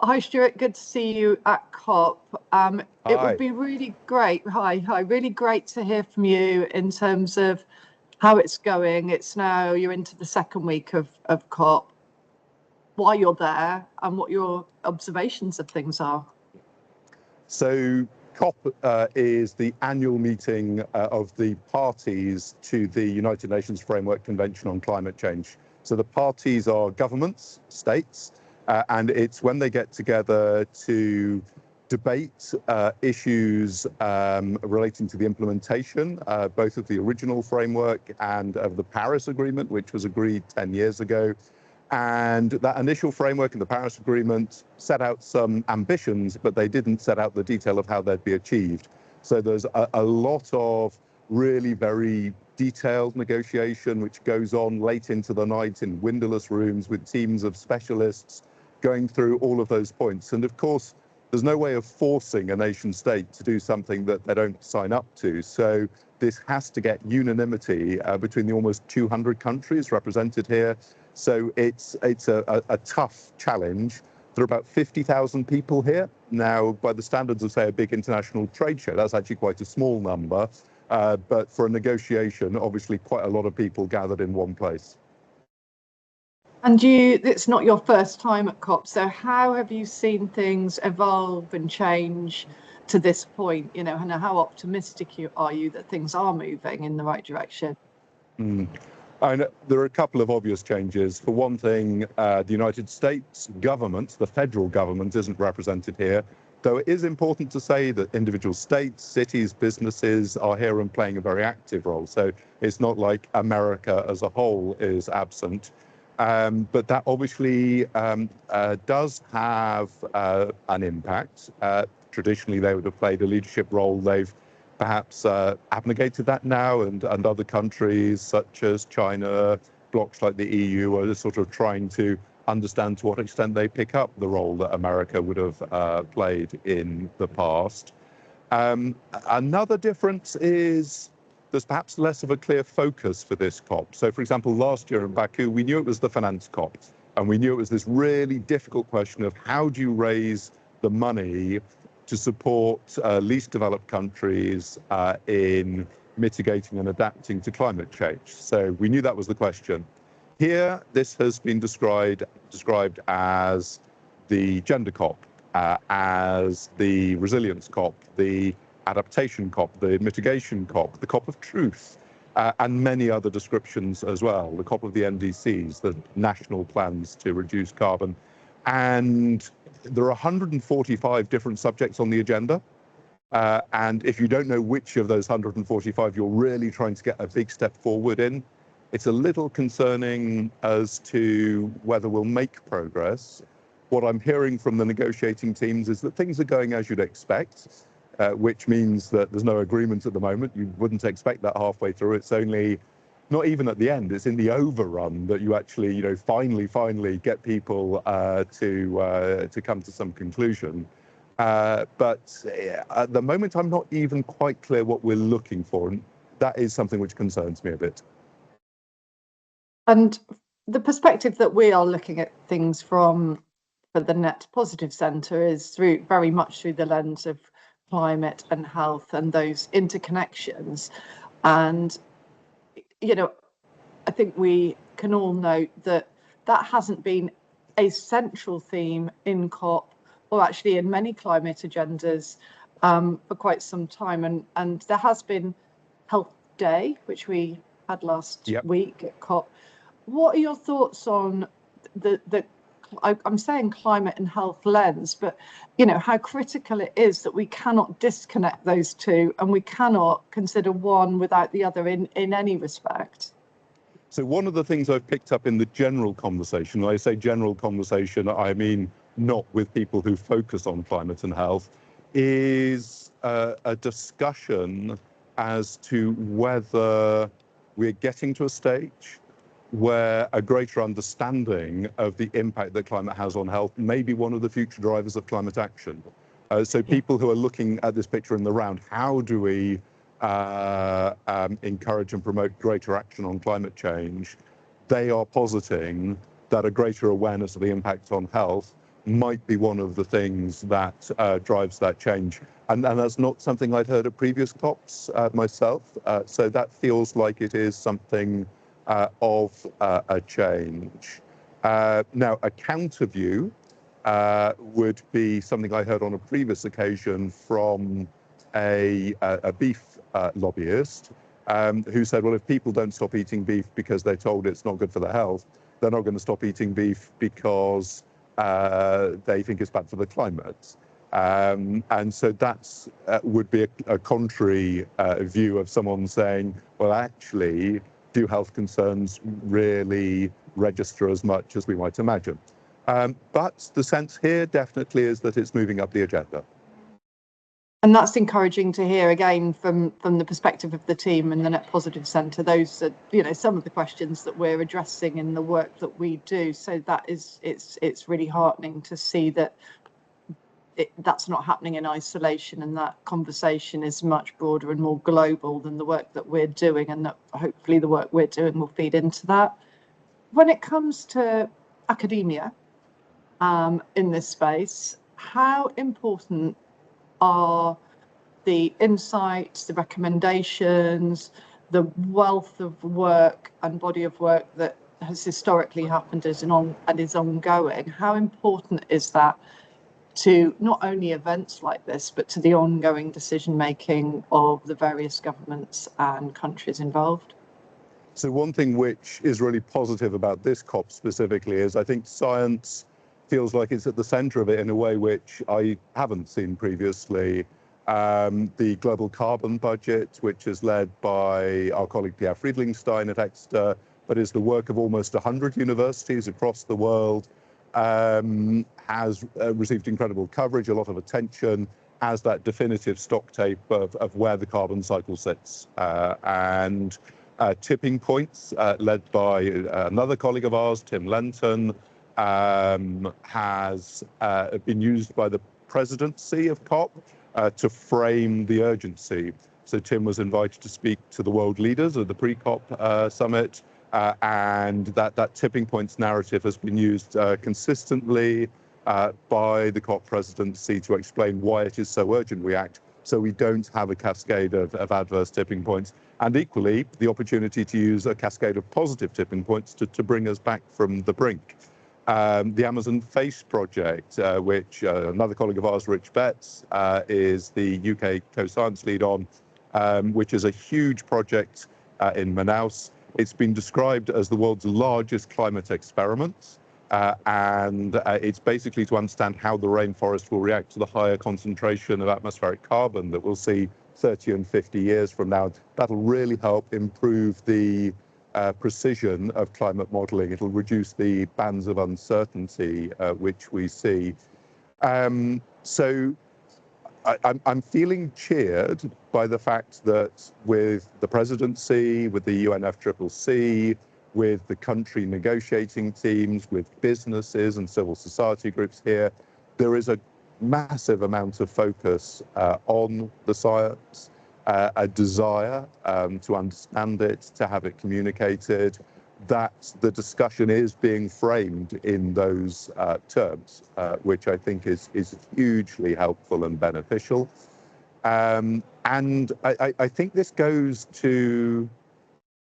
Hi, Stuart. Good to see you at COP. It would be really great. Hi. Really great to hear from you in terms of how it's going. You're into the second week of COP. Why you're there and what your observations of things are. So COP is the annual meeting of the parties to the United Nations Framework Convention on Climate Change. So the parties are governments, states, and it's when they get together to debate issues relating to the implementation, both of the original framework and of the Paris Agreement, which was agreed 10 years ago. And that initial framework in the Paris Agreement set out some ambitions, but they didn't set out the detail of how they'd be achieved. So there's a lot of really very detailed negotiation, which goes on late into the night in windowless rooms with teams of specialists going through all of those points. And of course, there's no way of forcing a nation state to do something that they don't sign up to. So this has to get unanimity between the almost 200 countries represented here. So it's a tough challenge. There are about 50,000 people here. Now, by the standards of, say, a big international trade show, that's actually quite a small number. But for a negotiation, obviously quite a lot of people gathered in one place. And it's not your first time at COP, so how have you seen things evolve and change to this point? And how optimistic are you that things are moving in the right direction? And there are a couple of obvious changes. For one thing, the United States government, the federal government, isn't represented here, though it is important to say that individual states, cities, businesses are here and playing a very active role. So it's not like America as a whole is absent. But that obviously does have an impact. Traditionally, they would have played a leadership role. They've perhaps abnegated that now, and other countries such as China, blocs like the EU, are sort of trying to understand to what extent they pick up the role that America would have played in the past. Another difference is there's perhaps less of a clear focus for this COP. So, for example, last year in Baku, we knew it was the finance COP, and we knew it was this really difficult question of how do you raise the money to support least developed countries in mitigating and adapting to climate change. So we knew that was the question. Here, this has been described as the gender COP, as the resilience COP, the adaptation COP, the mitigation COP, the COP of truth, and many other descriptions as well, the COP of the NDCs, the national plans to reduce carbon. And there are 145 different subjects on the agenda. And if you don't know which of those 145 you're really trying to get a big step forward in, it's a little concerning as to whether we'll make progress. What I'm hearing from the negotiating teams is that things are going as you'd expect. Which means that there's no agreement at the moment. You wouldn't expect that halfway through. It's only, not even at the end, it's in the overrun that you actually, finally get people to come to some conclusion. But at the moment, I'm not even quite clear what we're looking for. And that is something which concerns me a bit. And the perspective that we are looking at things from for the Net Positive Centre is very much through the lens of climate and health and those interconnections. And, I think we can all note that hasn't been a central theme in COP, or actually in many climate agendas for quite some time. And there has been Health Day, which we had last week at COP. What are your thoughts on I'm saying climate and health lens, but how critical it is that we cannot disconnect those two, and we cannot consider one without the other in any respect? So one of the things I've picked up in the general conversation, when I say general conversation, I mean not with people who focus on climate and health, is a discussion as to whether we're getting to a stage where a greater understanding of the impact that climate has on health may be one of the future drivers of climate action. So people who are looking at this picture in the round, how do we encourage and promote greater action on climate change? They are positing that a greater awareness of the impact on health might be one of the things that drives that change. And that's not something I'd heard at previous COPs myself. So that feels like it is something of a change. Now, a counter view would be something I heard on a previous occasion from a beef lobbyist who said, well, if people don't stop eating beef because they're told it's not good for their health, they're not going to stop eating beef because they think it's bad for the climate. And so that's would be a contrary view of someone saying, well, actually, do health concerns really register as much as we might imagine? But the sense here definitely is that it's moving up the agenda. And that's encouraging to hear, again, from the perspective of the team and the Net Positive Centre. Those are, you know, some of the questions that we're addressing in the work that we do. So that is, it's really heartening to see that that's not happening in isolation, and that conversation is much broader and more global than the work that we're doing, and that hopefully the work we're doing will feed into that. When it comes to academia in this space, how important are the insights, the recommendations, the wealth of work and body of work that has historically happened and is ongoing? How important is that to not only events like this, but to the ongoing decision making of the various governments and countries involved? So one thing which is really positive about this COP specifically is I think science feels like it's at the center of it in a way which I haven't seen previously. The global carbon budget, which is led by our colleague Pierre Friedlingstein at Exeter, but is the work of almost 100 universities across the world, has received incredible coverage, a lot of attention as that definitive stock tape of where the carbon cycle sits. And tipping points, led by another colleague of ours, Tim Lenton, has been used by the presidency of COP to frame the urgency. So Tim was invited to speak to the world leaders at the pre-COP summit, and that tipping points narrative has been used consistently by the COP presidency to explain why it is so urgent we act, so we don't have a cascade of adverse tipping points, and equally the opportunity to use a cascade of positive tipping points to bring us back from the brink. The Amazon FACE project, which another colleague of ours, Rich Betts, is the UK co-science lead on, which is a huge project in Manaus. It's been described as the world's largest climate experiment, and it's basically to understand how the rainforest will react to the higher concentration of atmospheric carbon that we'll see 30 and 50 years from now. That'll really help improve the precision of climate modeling. It'll reduce the bands of uncertainty which we see. So I'm feeling cheered by the fact that with the presidency, with the UNFCCC, with the country negotiating teams, with businesses and civil society groups here, there is a massive amount of focus on the science, a desire to understand it, to have it communicated, that the discussion is being framed in those terms, which I think is hugely helpful and beneficial. And I think this goes to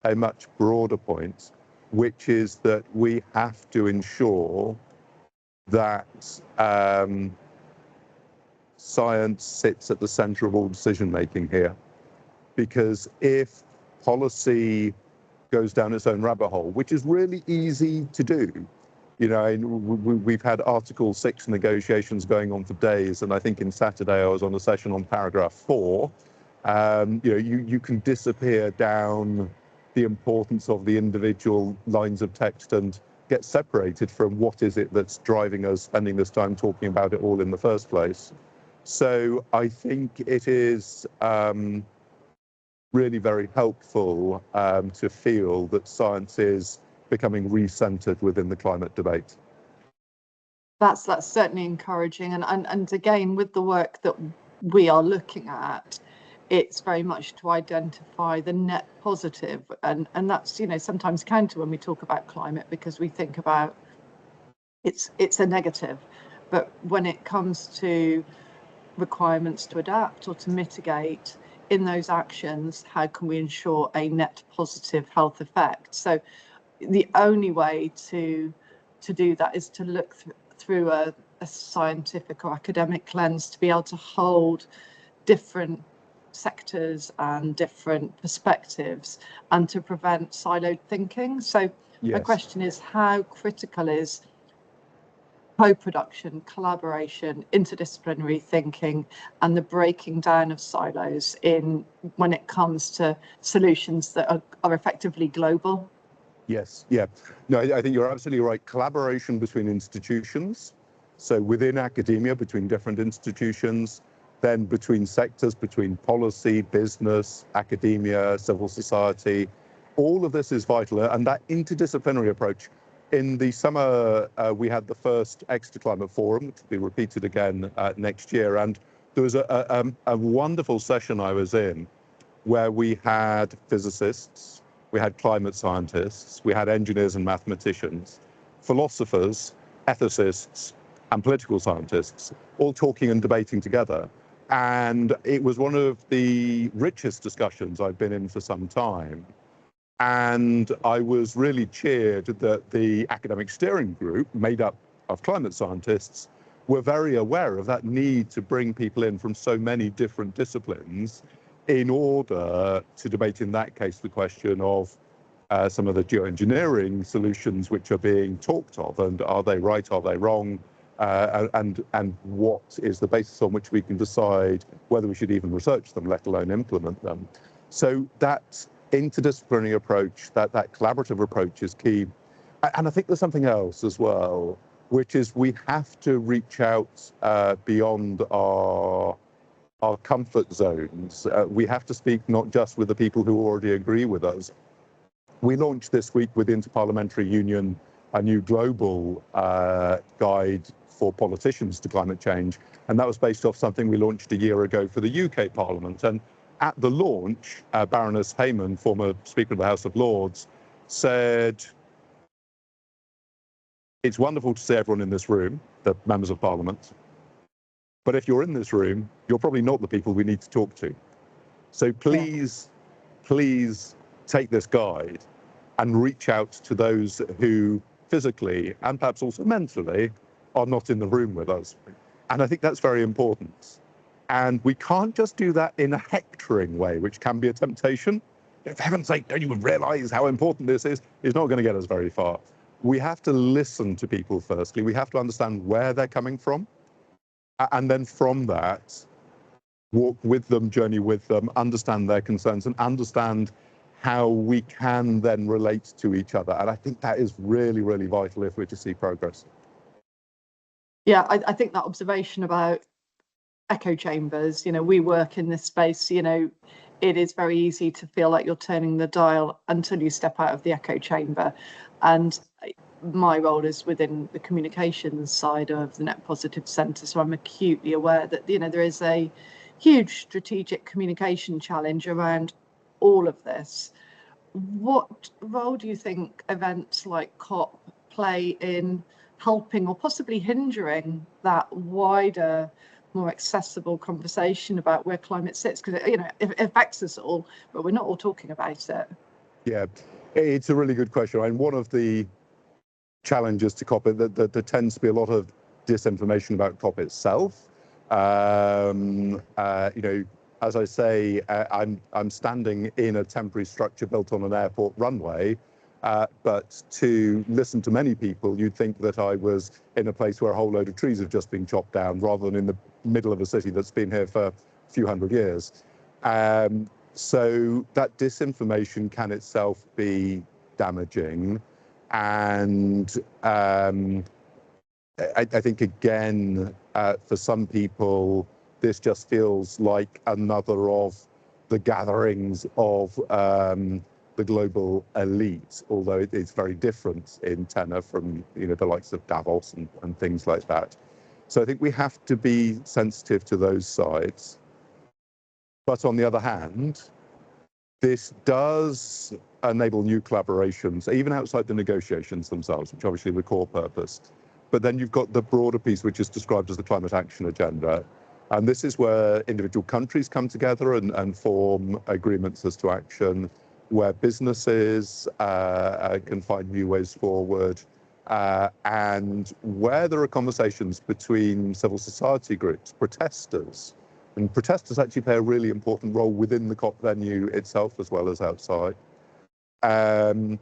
a much broader point, which is that we have to ensure that science sits at the center of all decision making here. Because if policy goes down its own rabbit hole, which is really easy to do, you know, we've had Article 6 negotiations going on for days, and I think in Saturday I was on a session on paragraph 4. You know, you can disappear down the importance of the individual lines of text and get separated from what is it that's driving us spending this time talking about it all in the first place. So I think it is really very helpful to feel that science is becoming re-centered within the climate debate. That's certainly encouraging, and again, with the work that we are looking at, it's very much to identify the net positive, and that's, you know, sometimes counter when we talk about climate, because we think about it's a negative. But when it comes to requirements to adapt or to mitigate in those actions, how can we ensure a net positive health effect? So the only way to do that is to look through a scientific or academic lens, to be able to hold different sectors and different perspectives and to prevent siloed thinking. So my question is, how critical is co-production, collaboration, interdisciplinary thinking, and the breaking down of silos in when it comes to solutions that are effectively global? Yes, yeah. No, I think you're absolutely right. Collaboration between institutions, so within academia, between different institutions, then between sectors, between policy, business, academia, civil society, all of this is vital. And that interdisciplinary approach. In the summer, we had the first Exeter Climate Forum, which will be repeated again next year. And there was a wonderful session I was in where we had physicists, we had climate scientists, we had engineers and mathematicians, philosophers, ethicists, and political scientists, all talking and debating together. And it was one of the richest discussions I've been in for some time. And I was really cheered that the academic steering group, made up of climate scientists, were very aware of that need to bring people in from so many different disciplines in order to debate, in that case, the question of some of the geoengineering solutions which are being talked of, and are they right, are they wrong, and what is the basis on which we can decide whether we should even research them, let alone implement them. So that interdisciplinary approach, that collaborative approach is key. And I think there's something else as well, which is we have to reach out beyond our comfort zones. We have to speak not just with the people who already agree with us. We launched this week with the Interparliamentary Union a new global guide for politicians to climate change, and that was based off something we launched a year ago for the UK Parliament. And at the launch, Baroness Hayman, former Speaker of the House of Lords, said, "It's wonderful to see everyone in this room, the members of Parliament, but if you're in this room, you're probably not the people we need to talk to. So please, please take this guide and reach out to those who physically and perhaps also mentally are not in the room with us." And I think that's very important. And we can't just do that in a hectoring way, which can be a temptation. For heaven's sake, don't you realize how important this is? It's not going to get us very far. We have to listen to people firstly. We have to understand where they're coming from. And then from that, walk with them, journey with them, understand their concerns, and understand how we can then relate to each other. And I think that is really, really vital if we're to see progress. Yeah, I think that observation about echo chambers, we work in this space, it is very easy to feel like you're turning the dial until you step out of the echo chamber. And my role is within the communications side of the Net Positive Centre, so I'm acutely aware that there is a huge strategic communication challenge around all of this. What role do you think events like COP play in helping or possibly hindering that wider, more accessible conversation about where climate sits? Because it affects us all, but we're not all talking about it. Yeah, it's a really good question. And one of the challenges to COP is that there tends to be a lot of disinformation about COP itself. As I say, I'm standing in a temporary structure built on an airport runway, but to listen to many people, you'd think that I was in a place where a whole load of trees have just been chopped down, rather than in the middle of a city that's been here for a few hundred years. So that disinformation can itself be damaging. And I think, again, for some people, this just feels like another of the gatherings of the global elite, although it's very different in tenor from the likes of Davos and things like that. So I think we have to be sensitive to those sides. But on the other hand, this does enable new collaborations, even outside the negotiations themselves, which obviously are the core purpose. But then you've got the broader piece, which is described as the climate action agenda. And this is where individual countries come together and form agreements as to action, where businesses can find new ways forward, and where there are conversations between civil society groups, protesters. And protesters actually play a really important role within the COP venue itself as well as outside. And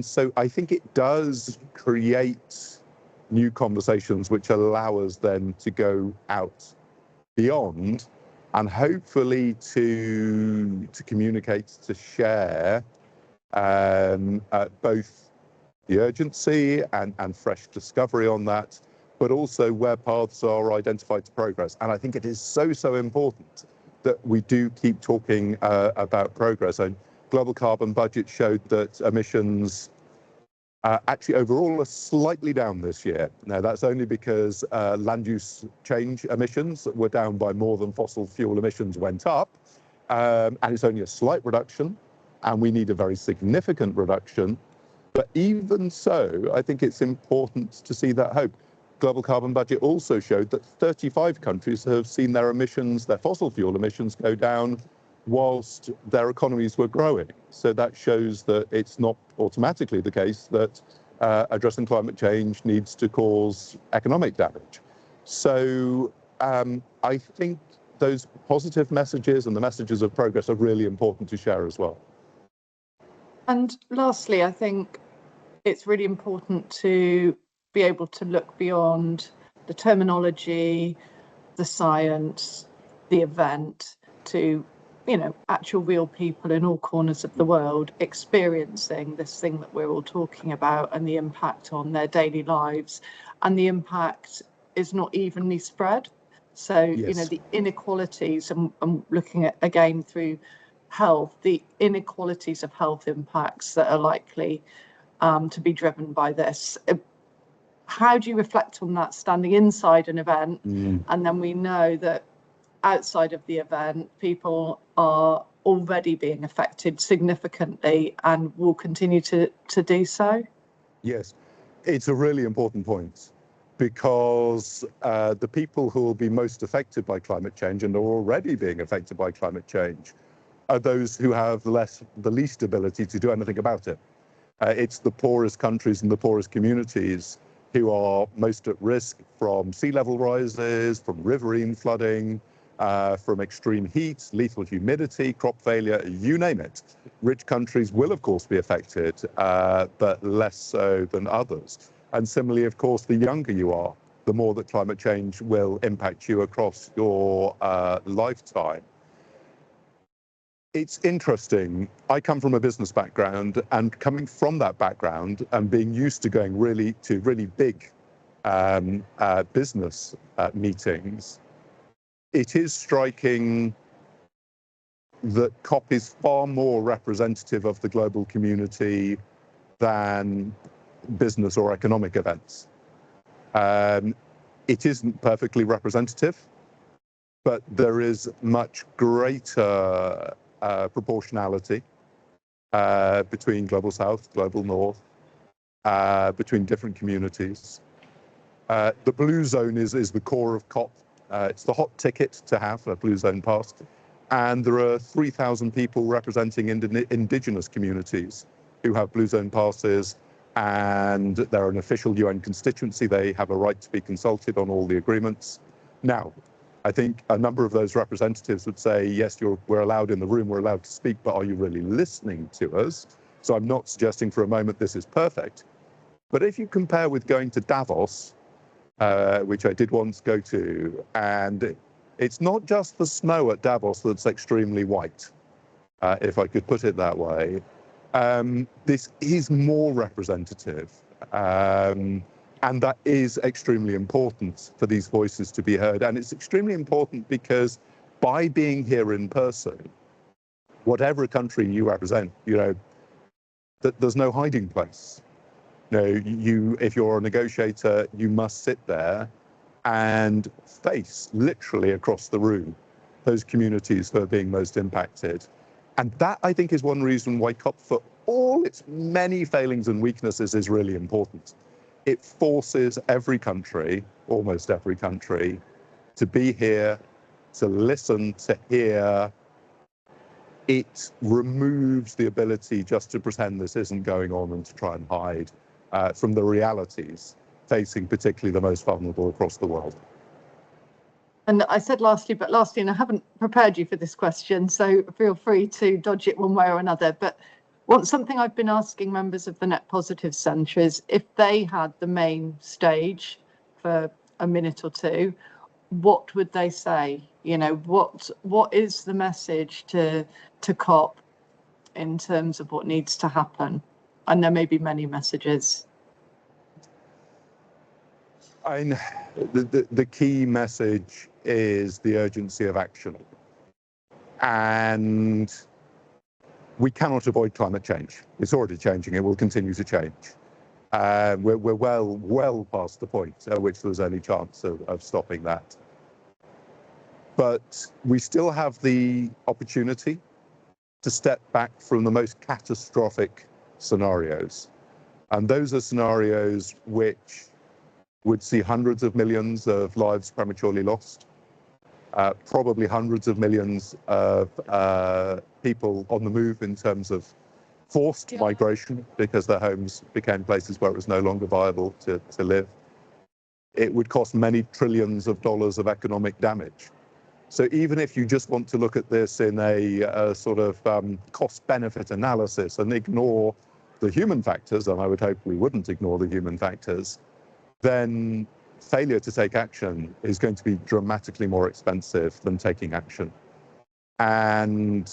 so I think it does create new conversations which allow us then to go out beyond and hopefully to communicate, to share both the urgency and fresh discovery on that, but also where paths are identified to progress. And I think it is so important that we do keep talking about progress. And global carbon budget showed that emissions actually overall are slightly down this year. Now that's only because land use change emissions were down by more than fossil fuel emissions went up. And it's only a slight reduction, and we need a very significant reduction. But even so, I think it's important to see that hope. Global carbon budget also showed that 35 countries have seen their emissions, their fossil fuel emissions, go down whilst their economies were growing. So that shows that it's not automatically the case that addressing climate change needs to cause economic damage. So I think those positive messages and the messages of progress are really important to share as well. And lastly, I think it's really important to be able to look beyond the terminology, the science, the event, to, you know, actual real people in all corners of the world experiencing this thing that we're all talking about and the impact on their daily lives. And the impact is not evenly spread. So, Yes. you know, the inequalities, and looking at, again, through health, the inequalities of health impacts that are likely to be driven by this. How do you reflect on that standing inside an event? And then we know that outside of the event, people are already being affected significantly and will continue to do so? Yes, it's a really important point, because the people who will be most affected by climate change and are already being affected by climate change are those who have the least ability to do anything about it. It's the poorest countries and the poorest communities who are most at risk from sea level rises, from riverine flooding, from extreme heat, lethal humidity, crop failure, you name it. Rich countries will, of course, be affected, but less so than others. And similarly, of course, the younger you are, the more that climate change will impact you across your lifetime. It's interesting. I come from a business background, and coming from that background and being used to going to really big business meetings, it is striking that COP is far more representative of the global community than business or economic events. It isn't perfectly representative, but there is much greater proportionality between global south, global north, between different communities. The blue zone is the core of COP. It's the hot ticket to have, a blue zone pass. And there are 3,000 people representing indigenous communities who have blue zone passes, and they're an official UN constituency. They have a right to be consulted on all the agreements. Now, I think a number of those representatives would say, yes, we're allowed in the room, we're allowed to speak, but are you really listening to us? So I'm not suggesting for a moment this is perfect. But if you compare with going to Davos, which I did once go to, and it's not just the snow at Davos that's extremely white, if I could put it that way. This is more representative. And that is extremely important for these voices to be heard. And it's extremely important because by being here in person, whatever country you represent, you know, there's no hiding place. If you're a negotiator, you must sit there and face literally across the room those communities who are being most impacted. And that, I think, is one reason why COP, for all its many failings and weaknesses, is really important. it forces every country, almost every country, to be here, to listen, to hear. It removes the ability just to pretend this isn't going on and to try and hide from the realities facing particularly the most vulnerable across the world. And I said lastly, and I haven't prepared you for this question, so feel free to dodge it one way or another. But something I've been asking members of the Net Positive Centre is if they had the main stage for a minute or two, what would they say? You know, what is the message to COP in terms of what needs to happen? And there may be many messages. The key message is the urgency of action. And we cannot avoid climate change. It's already changing. It will continue to change. We're well past the point at which there's any chance of stopping that. But we still have the opportunity to step back from the most catastrophic scenarios. And those are scenarios which would see hundreds of millions of lives prematurely lost, probably hundreds of millions of people on the move in terms of forced migration because their homes became places where it was no longer viable to live. It would cost many trillions of dollars of economic damage. So even if you just want to look at this in a sort of cost-benefit analysis and ignore the human factors, and I would hope we wouldn't ignore the human factors, then failure to take action is going to be dramatically more expensive than taking action. And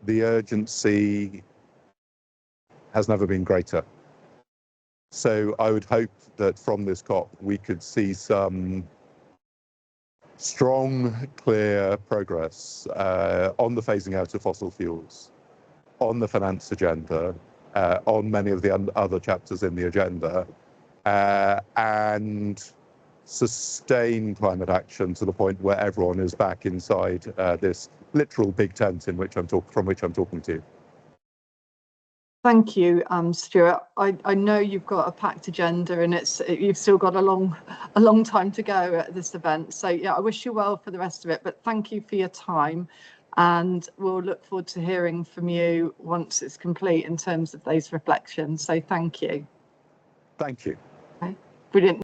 the urgency has never been greater. So I would hope that from this COP, we could see some strong, clear progress on the phasing out of fossil fuels, on the finance agenda, on many of the other chapters in the agenda, and sustain climate action to the point where everyone is back inside this literal big tent in which from which I'm talking to you. Thank you, Stuart. I know you've got a packed agenda, and you've still got a long time to go at this event. So yeah, I wish you well for the rest of it. But thank you for your time, and we'll look forward to hearing from you once it's complete in terms of those reflections. So thank you. Thank you. Okay. Brilliant.